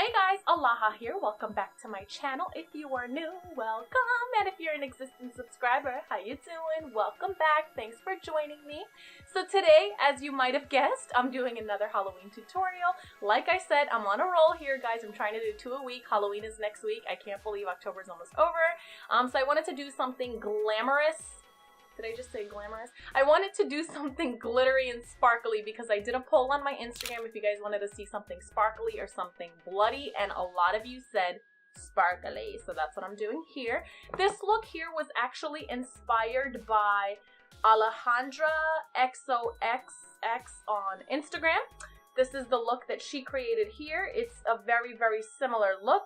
Hey guys, Alaha here. Welcome back to my channel. If you are new, welcome. And if you're an existing subscriber, how you doing? Welcome back. Thanks for joining me. So today, as you might have guessed, I'm doing another Halloween tutorial. Like I said, I'm on a roll here, guys. I'm trying to do 2 a week. Halloween is next week. I can't believe October is almost over. So I wanted to do something glamorous. Did I just say glamorous? I wanted to do something glittery and sparkly because I did a poll on my Instagram if you guys wanted to see something sparkly or something bloody, and a lot of you said sparkly, so that's what I'm doing here. This look here was actually inspired by Alejandra XOXX on Instagram. This is the look that she created here. It's a very, very similar look.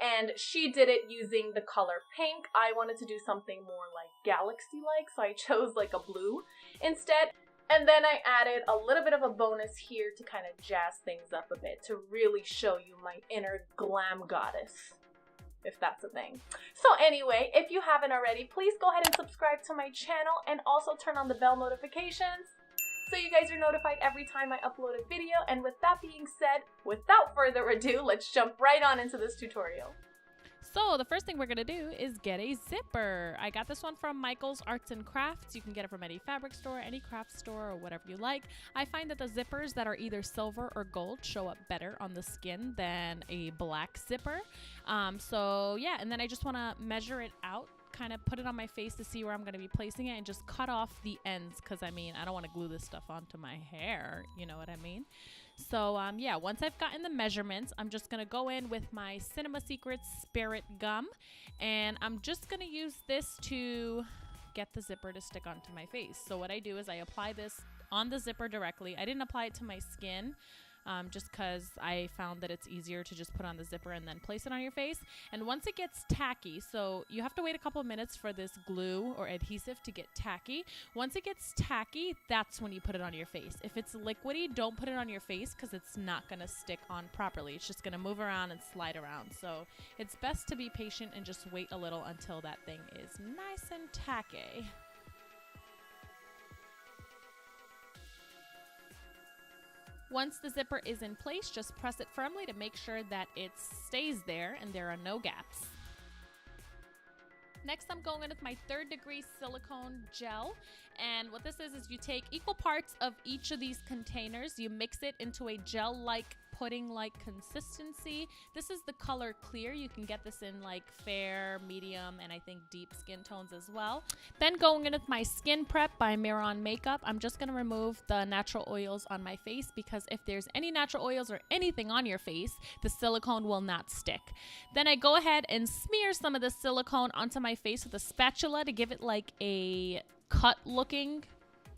And she did it using the color pink. I wanted to do something more like galaxy-like, so I chose like a blue instead. And then I added a little bit of a bonus here to kind of jazz things up a bit, to really show you my inner glam goddess, if that's a thing. So anyway, if you haven't already, please go ahead and subscribe to my channel and also turn on the bell notifications, so you guys are notified every time I upload a video. And with that being said, without further ado, let's jump right on into this tutorial. So the first thing we're gonna do is get a zipper. I got this one from Michael's Arts and Crafts. You can get it from any fabric store, any craft store, or whatever you like. I find that the zippers that are either silver or gold show up better on the skin than a black zipper. So yeah, and then I just wanna measure it out, kind of put it on my face to see where I'm going to be placing it, and just cut off the ends, because I mean, I don't want to glue this stuff onto my hair, you know what I mean? So yeah, once I've gotten the measurements, I'm just going to go in with my Cinema Secrets Spirit Gum, and I'm just going to use this to get the zipper to stick onto my face. So what I do is I apply this on the zipper directly. I didn't apply it to my skin, just because I found that it's easier to just put on the zipper and then place it on your face. And once it gets tacky, so you have to wait a couple of minutes for this glue or adhesive to get tacky. Once it gets tacky, that's when you put it on your face. If it's liquidy, don't put it on your face because it's not going to stick on properly. It's just going to move around and slide around. So it's best to be patient and just wait a little until that thing is nice and tacky. Once the zipper is in place, just press it firmly to make sure that it stays there and there are no gaps. Next, I'm going in with my 3rd degree silicone gel. And what this is you take equal parts of each of these containers, you mix it into a gel-like, pudding-like consistency. This is the color clear. You can get this in like fair, medium, and I think deep skin tones as well. Then going in with my Skin Prep by Miron Makeup, I'm just going to remove the natural oils on my face, because if there's any natural oils or anything on your face, the silicone will not stick. Then I go ahead and smear some of the silicone onto my face with a spatula to give it like a cut looking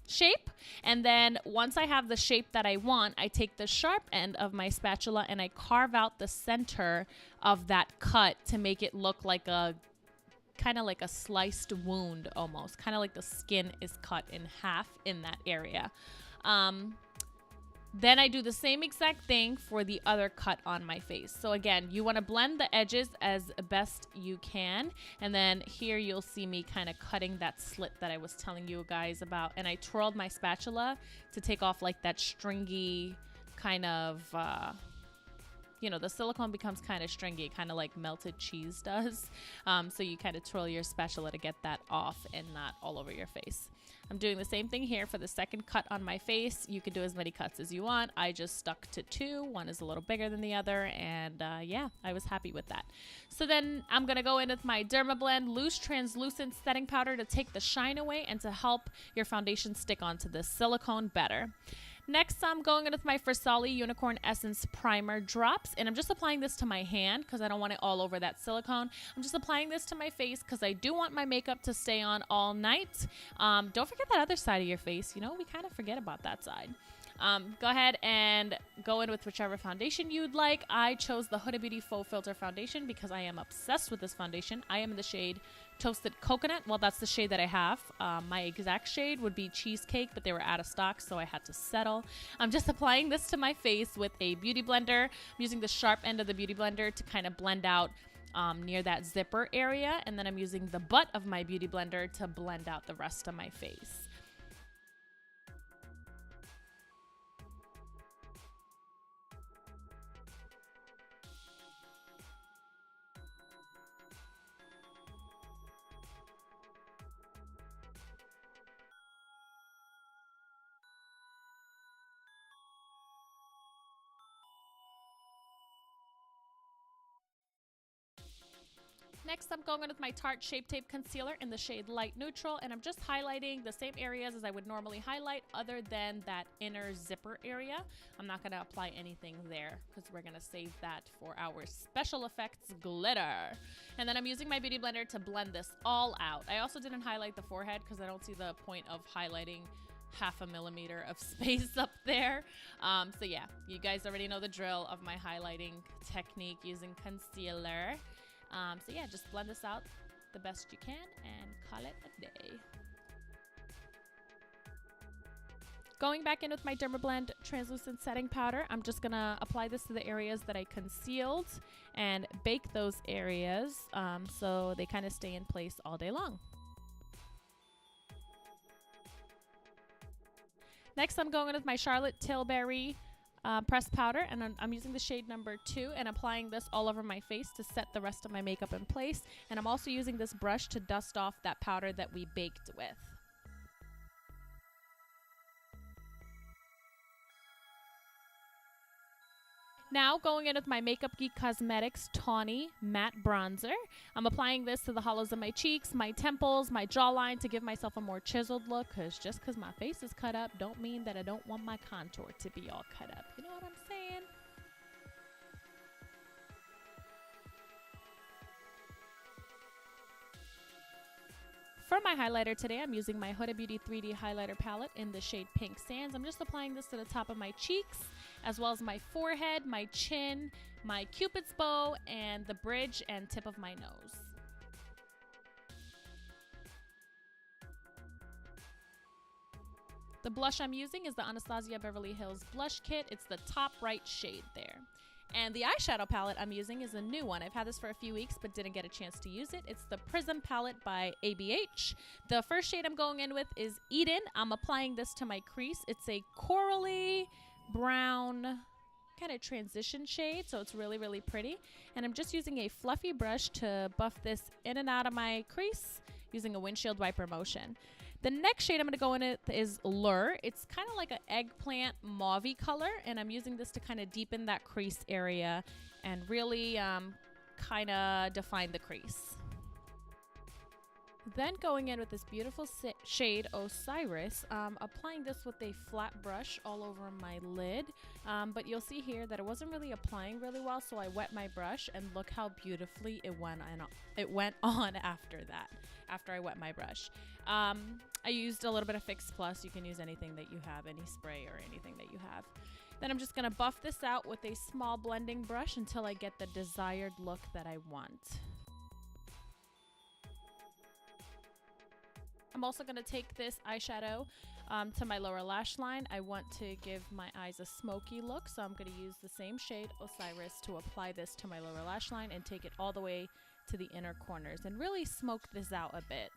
shape. And then once I have the shape that I want, I take the sharp end of my spatula and I carve out the center of that cut to make it look like a kind of like a sliced wound, almost kind of like the skin is cut in half in that area. Then I do the same exact thing for the other cut on my face. So again, you want to blend the edges as best you can. And then here you'll see me kind of cutting that slit that I was telling you guys about. And I twirled my spatula to take off like that stringy kind of, you know, the silicone becomes kind of stringy, kind of like melted cheese does. So you kind of twirl your spatula to get that off and not all over your face. I'm doing the same thing here for the second cut on my face. You can do as many cuts as you want. I just stuck to 2. One is a little bigger than the other, and yeah, I was happy with that. So then I'm gonna go in with my Dermablend Loose Translucent Setting Powder to take the shine away and to help your foundation stick onto the silicone better. Next, I'm going in with my Farsali Unicorn Essence Primer Drops, and I'm just applying this to my hand because I don't want it all over that silicone. I'm just applying this to my face because I do want my makeup to stay on all night. Don't forget that other side of your face. You know, we kind of forget about that side. Go ahead and go in with whichever foundation you'd like. I chose the Huda Beauty Faux Filter Foundation because I am obsessed with this foundation. I am in the shade Toasted Coconut. Well, that's the shade that I have. My exact shade would be Cheesecake, but they were out of stock, so I had to settle. I'm just applying this to my face with a beauty blender. I'm using the sharp end of the beauty blender to kind of blend out near that zipper area, and then I'm using the butt of my beauty blender to blend out the rest of my face. Next, I'm going in with my Tarte Shape Tape Concealer in the shade Light Neutral, and I'm just highlighting the same areas as I would normally highlight other than that inner zipper area. I'm not going to apply anything there because we're going to save that for our special effects glitter. And then I'm using my Beauty Blender to blend this all out. I also didn't highlight the forehead because I don't see the point of highlighting half a millimeter of space up there. So yeah, you guys already know the drill of my highlighting technique using concealer. So yeah, just blend this out the best you can and call it a day. Going back in with my Dermablend translucent setting powder, I'm just gonna apply this to the areas that I concealed and bake those areas so they kind of stay in place all day long. Next, I'm going in with my Charlotte Tilbury pressed powder, and I'm using the shade number 2 and applying this all over my face to set the rest of my makeup in place. And I'm also using this brush to dust off that powder that we baked with. Now going in with my Makeupgeek Cosmetics Tawny Matte Bronzer. I'm applying this to the hollows of my cheeks, my temples, my jawline to give myself a more chiseled look, because just because my face is cut up don't mean that I don't want my contour to be all cut up. You know what I'm saying? For my highlighter today, I'm using my Huda Beauty 3D highlighter palette in the shade Pink Sands. I'm just applying this to the top of my cheeks, as well as my forehead, my chin, my cupid's bow, and the bridge and tip of my nose. The blush I'm using is the Anastasia Beverly Hills Blush Kit. It's the top right shade there. And the eyeshadow palette I'm using is a new one. I've had this for a few weeks but didn't get a chance to use it. It's the Prism palette by ABH. The first shade I'm going in with is Eden. I'm applying this to my crease. It's a corally brown kind of transition shade, so it's really, really pretty. And I'm just using a fluffy brush to buff this in and out of my crease using a windshield wiper motion. The next shade I'm going to go in it is Lure. It's kind of like an eggplant mauve-y color, and I'm using this to kind of deepen that crease area and really kind of define the crease. Then going in with this beautiful shade Osiris, applying this with a flat brush all over my lid, but you'll see here that it wasn't really applying really well, so I wet my brush and look how beautifully it went on after that, after I wet my brush. I used a little bit of Fix Plus. You can use anything that you have, any spray or anything that you have. Then I'm just going to buff this out with a small blending brush until I get the desired look that I want. I'm also going to take this eyeshadow to my lower lash line. I want to give my eyes a smoky look, so I'm going to use the same shade Osiris to apply this to my lower lash line and take it all the way to the inner corners and really smoke this out a bit.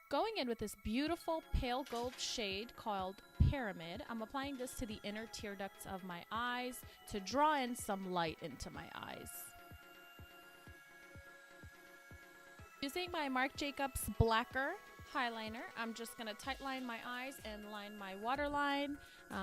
Going in with this beautiful pale gold shade called Pyramid, I'm applying this to the inner tear ducts of my eyes to draw in some light into my eyes. Using my Marc Jacobs Blacker highliner, I'm just going to tightline my eyes and line my waterline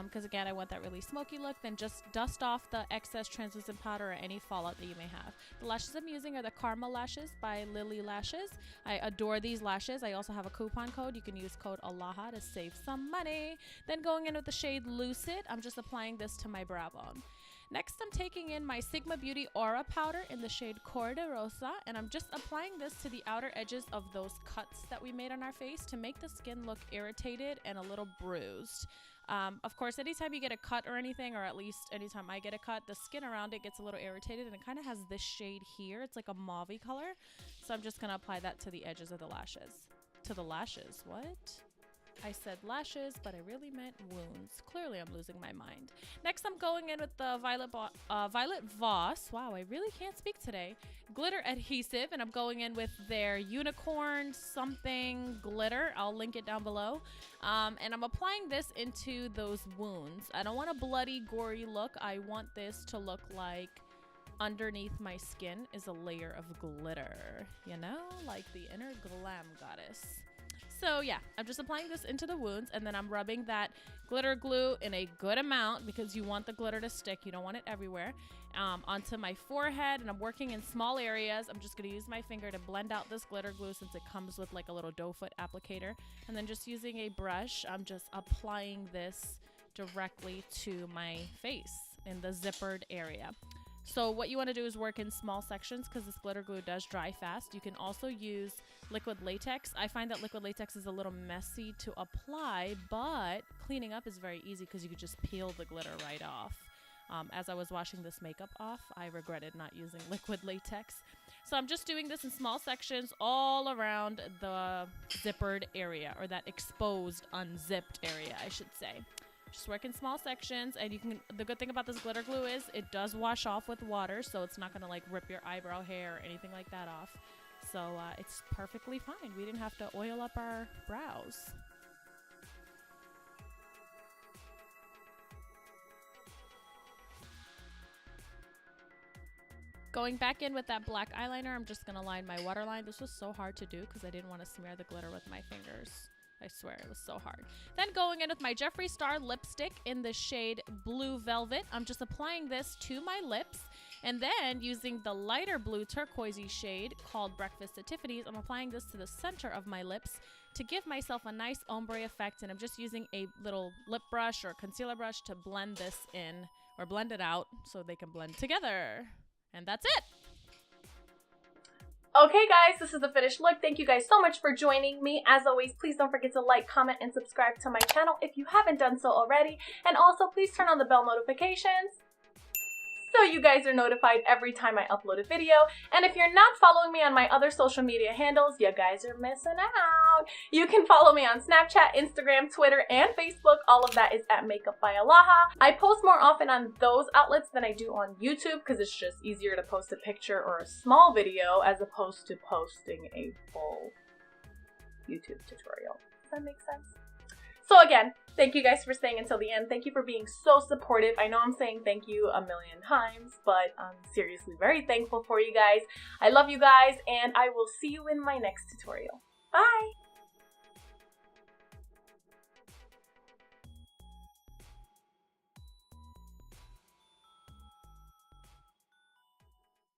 because again I want that really smoky look. Then just dust off the excess translucent powder or any fallout that you may have. The lashes I'm using are the Karma lashes by Lily Lashes. I adore these lashes. I also have a coupon code. You can use code ALAHA to save some money. Then going in with the shade Lucid, I'm just applying this to my brow bone. Next, I'm taking in my Sigma Beauty Aura powder in the shade Cor de Rosa, and I'm just applying this to the outer edges of those cuts that we made on our face to make the skin look irritated and a little bruised. Of course, anytime you get a cut or anything, or at least anytime I get a cut, the skin around it gets a little irritated, and it kind of has this shade here. It's like a mauve color, so I'm just going to apply that to the edges of the lashes. To the lashes, what? I said lashes, but I really meant wounds. Clearly, I'm losing my mind. Next, I'm going in with the Violet Voss. Wow, I really can't speak today. Glitter adhesive, and I'm going in with their unicorn something glitter. I'll link it down below. And I'm applying this into those wounds. I don't want a bloody, gory look. I want this to look like underneath my skin is a layer of glitter, you know, like the inner glam goddess. So yeah, I'm just applying this into the wounds, and then I'm rubbing that glitter glue in a good amount because you want the glitter to stick. You don't want it everywhere. Onto my forehead, and I'm working in small areas. I'm just going to use my finger to blend out this glitter glue since it comes with like a little doe foot applicator. And then just using a brush, I'm just applying this directly to my face in the zippered area. So what you want to do is work in small sections because this glitter glue does dry fast. You can also use liquid latex. I find that liquid latex is a little messy to apply, but cleaning up is very easy because you can just peel the glitter right off. As I was washing this makeup off, I regretted not using liquid latex. So I'm just doing this in small sections all around the zippered area, or that exposed, unzipped area, I should say. Just work in small sections, and you can. The good thing about this glitter glue is it does wash off with water, so it's not gonna like rip your eyebrow hair or anything like that off. So it's perfectly fine. We didn't have to oil up our brows. Going back in with that black eyeliner, I'm just gonna line my waterline. This was so hard to do because I didn't want to smear the glitter with my fingers. I swear it was so hard. Then going in with my Jeffree Star lipstick in the shade Blue Velvet. I'm just applying this to my lips, and then using the lighter blue turquoisey shade called Breakfast at Tiffany's, I'm applying this to the center of my lips to give myself a nice ombre effect. And I'm just using a little lip brush or concealer brush to blend this in, or blend it out so they can blend together. And that's it. Okay guys, this is the finished look. Thank you guys so much for joining me. As always, please don't forget to like, comment, and subscribe to my channel if you haven't done so already. And also, please turn on the bell notifications so you guys are notified every time I upload a video. And if you're not following me on my other social media handles, you guys are missing out. You can follow me on Snapchat, Instagram, Twitter, and Facebook. All of that is at MAKEUPBYALAHA. I post more often on those outlets than I do on YouTube because it's just easier to post a picture or a small video as opposed to posting a full YouTube tutorial. Does that make sense? So again, thank you guys for staying until the end. Thank you for being so supportive. I know I'm saying thank you a million times, but I'm seriously very thankful for you guys. I love you guys, and I will see you in my next tutorial. Bye!